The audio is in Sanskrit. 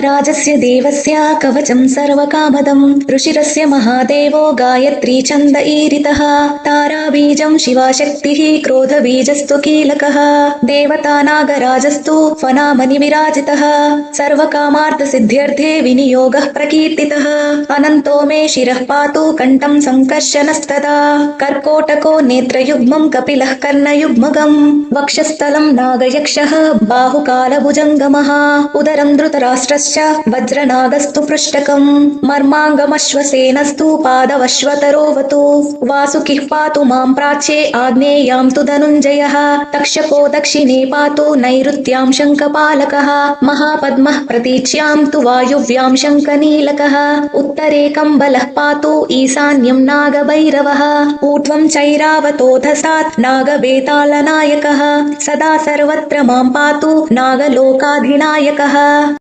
राजस्य देवस्य कवचं सर्वकामदम् ऋषिरस्य महादेवो गायत्री छन्द ईरितः ताराबीजं शिवाशक्तिः क्रोधबीजस्तु कीलकः देवता नागराजस्तु स्वनामनि विराजितः सर्वकामार्थसिद्ध्यर्थे विनियोगः प्रकीर्तितः अनन्तो मे शिरः पातु कण्ठं सङ्कर्षणस्तदा कर्कोटको नेत्रयुग्मं कपिलः कर्णयुग्मगम् वक्षस्थलं नागयक्षः बाहुकालभुजङ्गमः उदरं धृतराष्ट्रश्च वज्रनागस्तु पृष्ठकम् मर्माङ्गमश्वसेनस्तु पादवश्वतरोऽवतु वासुकिः पातु मां प्राच्ये आग्नेयां तु धनुञ्जयः तक्षको दक्षिणे पातु नैऋत्यां शङ्खपालकः महापद्मः प्रतीच्यां तु वायुव्यां शङ्खनीलकः उत्तरे कम्बलः पातु ईशान्यं नागभैरवः ऊर्ध्वं चैरावतोधसात् नागवेतालनायकः सदा सर्वत्र मां पातु नागलोकाधिनायकः।